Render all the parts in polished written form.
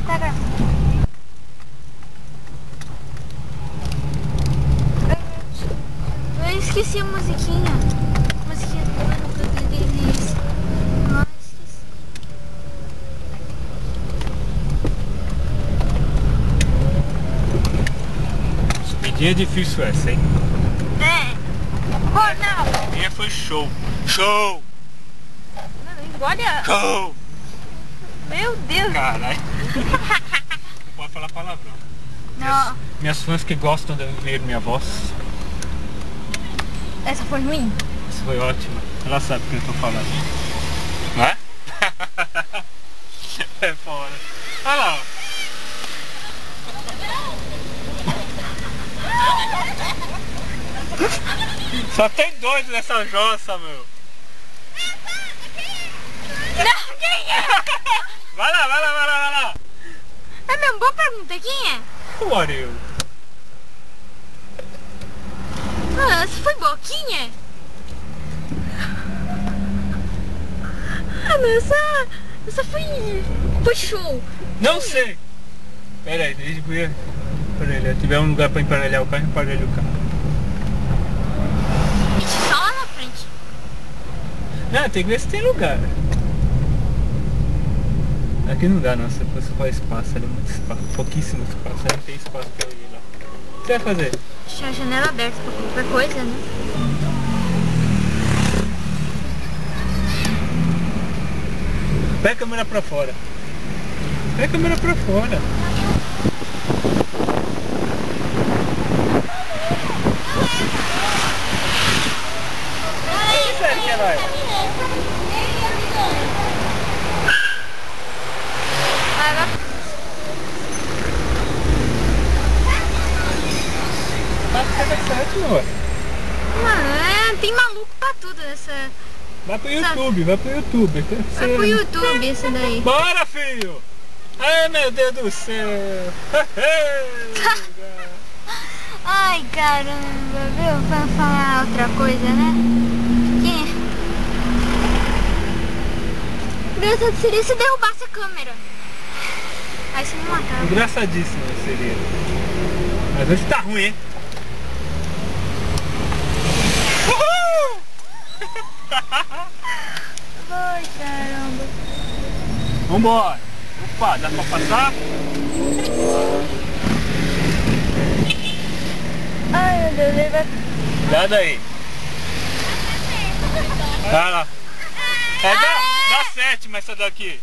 Tá gravando. Eu esqueci a musiquinha. A musiquinha do ano do início. Ah, esqueci. Subidinha é difícil essa, hein? É. Oh, não. A minha foi show. Show! Olha. Show! Meu Deus. Caralho. Não pode falar palavrão. Não. Minhas fãs que gostam de ouvir minha voz. Essa foi ruim? Isso foi ótimo. Ela sabe o que eu tô falando. Não é? É fora. Olha lá, ó. Só tem dois nessa jossa, meu. Não, quem é? Vai lá, vai lá, vai lá, vai lá. É mesmo, boa pergunta, quem é? O Ariel. Ah, essa foi boquinha? Ah, não, essa foi show. Não sei. Pera aí, deixa eu emparelhar. Se tiver um lugar pra emparelhar o carro, emparelha o carro. Ixi, só lá na frente. Não, tem que ver se tem lugar. Aqui não dá não, se fosse só espaço ali, muito espaço, pouquíssimo espaço, não tem espaço pra eu ir lá. O que você vai fazer? Deixa a janela aberta pra qualquer coisa, né? Pega a câmera pra fora. Pega a câmera pra fora. Que sério que ela é? Tá certo, ué. Mano, tem maluco pra tudo nessa... Vai pro YouTube, vai pro YouTube. Vai pro YouTube isso daí. Bora, filho! Ai, meu Deus do céu! Ai, caramba, viu? Pra falar outra coisa, né? Quem é? Engraçado seria se derrubasse a câmera. Aí você me matava. Engraçadíssimo seria. Mas hoje tá ruim, hein? Ai, caramba. Vambora! Opa, dá pra passar? Ai, meu Deus, ele vai... Dá daí. Vai lá. É da sétima essa daqui.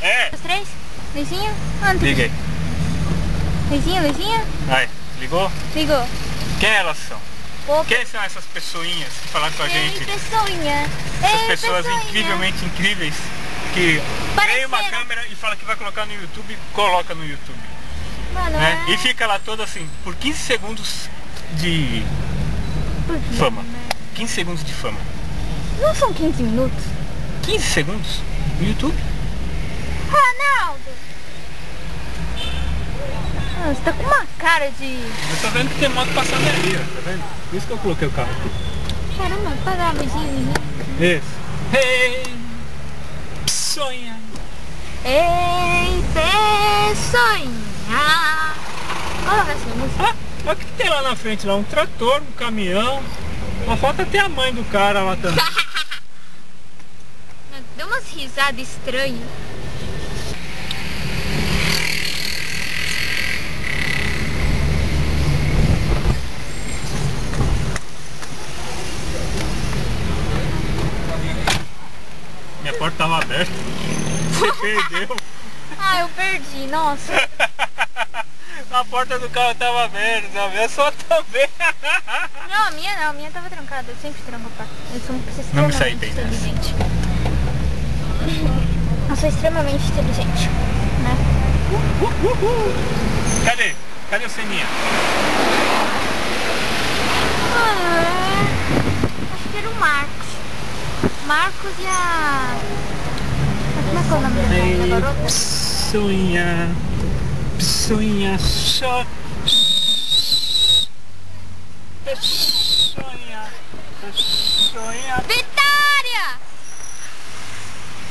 É. Os três? Luzinha? Ah, Liguei. Luzinha? Aí, ligou? Ligou. Quem elas são? Opa. Quem são essas pessoinhas que falaram com a gente? Ei, pessoinha. Essas Ei, pessoas pessoinha. incrivelmente incríveis que ganham uma Pareceram. câmera e fala que vai colocar no YouTube, coloca no YouTube. Mano, Né? é... E fica lá todo assim, por 15 segundos de fama. 15 segundos de fama. Não são 15 minutos? 15 segundos no YouTube? Ronaldo! Ah, você tá com uma cara de... Eu tô vendo que tem moto passando ali, ó, tá vendo? Por isso que eu coloquei o carro aqui. Caramba, pagar a luzinha. Isso. Ei, sonha. Ei, pessoinha. Coloca essa música. Ah, olha o que tem lá na frente lá, um trator, um caminhão. Só falta ter a mãe do cara lá também. Deu umas risadas estranhas. Minha porta tava aberta. Você perdeu. Ah, eu perdi, nossa. A porta do carro tava aberta, a minha só também. Não, a minha tava trancada. Eu sempre tranco a porta. Eu sou uma pessoa Não me saí extremamente bem nessa. inteligente. Eu sou extremamente inteligente, né? Cadê? Cadê o Seninha? Acho que era o Marcos. Marcos e a... Como é que é o nome da garota? Sonha, sonha, só. Sonha, sonha. Vitória!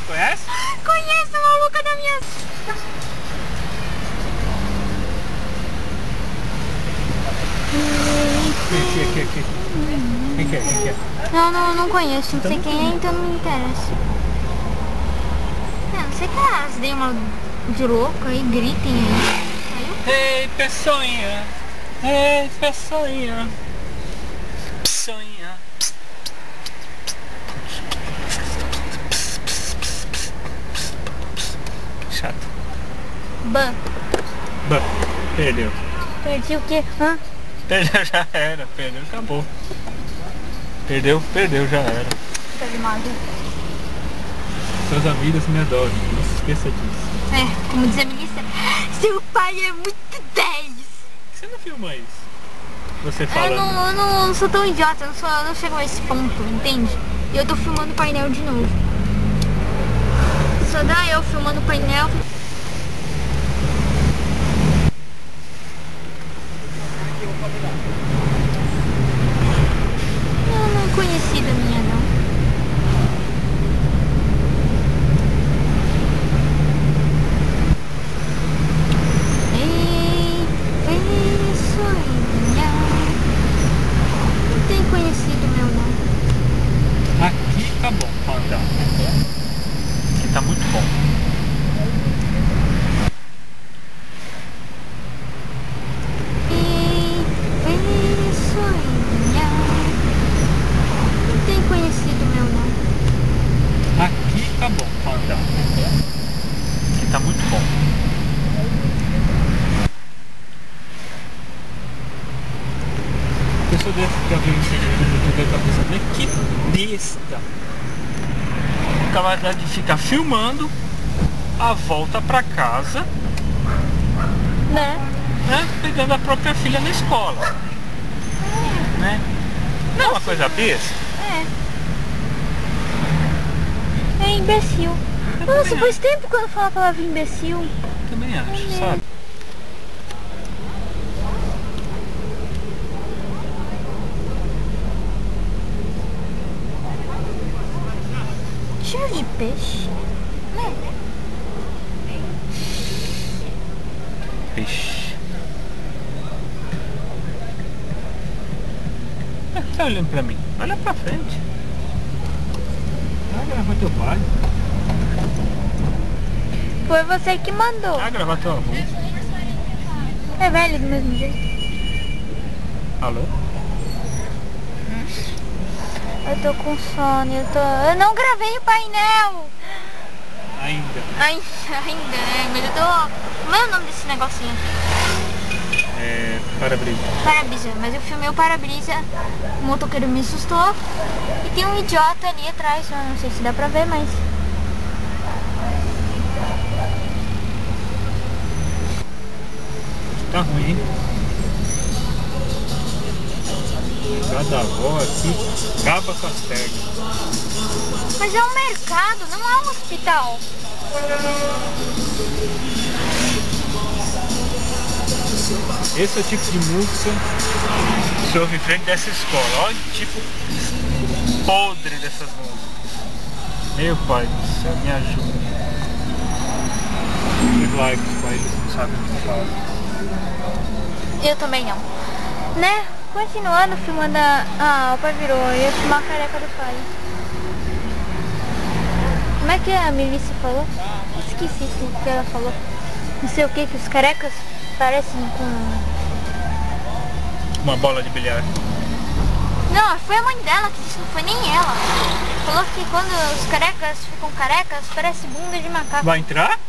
Conhece? Conheço a maluca da minha... aqui. Quem que é? Quem que é? Não conheço, não sei quem é, então não me interessa. Não sei que elas deem uma de louco aí, gritem aí. Ei, pessoinha! Ei, pessoinha! Pessoinha! Chato. Ban. Bah, perdeu. Perdi o quê? Hã? Perdeu, já era. Perdeu, acabou. Perdeu, já era. Tá de mal. Seus amigos me adoram, não se esqueça disso. É, como diz a ministra, seu pai é muito 10. Você não filma isso? Você fala... Eu não sou tão idiota, eu não chego a esse ponto, entende? E eu tô filmando o painel de novo. Só dá eu filmando o painel. Não conhecida minha, não. Ei, pessoinha. Não tem conhecido meu, não. Aqui tá bom pra andar. Aqui tá muito bom. Ei, pessoinha. Não tem conhecido meu, não. Aqui tá bom pra andar. Aqui tá muito bom. A pessoa deve ficar vendo esse vídeo no YouTube e tá pensando, né? Que besta! Acaba de ficar filmando a volta pra casa, Né? né? Pegando a própria filha na escola. Né? Não é uma coisa besta? É imbecil. Nossa, faz tempo que eu não falo a palavra imbecil. Também acho, sabe? Cheiro de peixe. Né? Peixe. Tá olhando pra mim? Olha pra frente. Vai gravar teu pai. Foi você que mandou. Vai gravar teu avô. É velho do mesmo jeito. Alô? Eu tô com sono, eu não gravei o painel. Ainda. Ainda, né? Mas eu tô... Como é o nome desse negocinho aqui? É... para-brisa. Para-brisa. Mas eu filmei o para-brisa, o motoqueiro me assustou. E tem um idiota ali atrás, eu não sei se dá pra ver, mas... Tá ruim, hein? Cada avó aqui acaba com as pernas. Mas é um mercado, não é um hospital. Esse é o tipo de música que se ouve em frente dessa escola. Olha o tipo podre dessas músicas. Meu pai do céu, me ajuda. Os likes, pai, eles não sabem o que falar. Eu também não. Né? Continuando filmando o pai virou. Eu ia filmar a careca do pai. Como é que a Melissa falou? Esqueci o que ela falou. Não sei o que os carecas parecem com... Uma bola de bilhar. Não, foi a mãe dela que disse, não foi nem ela. Falou que quando os carecas ficam carecas, parece bunda de macaco. Vai entrar?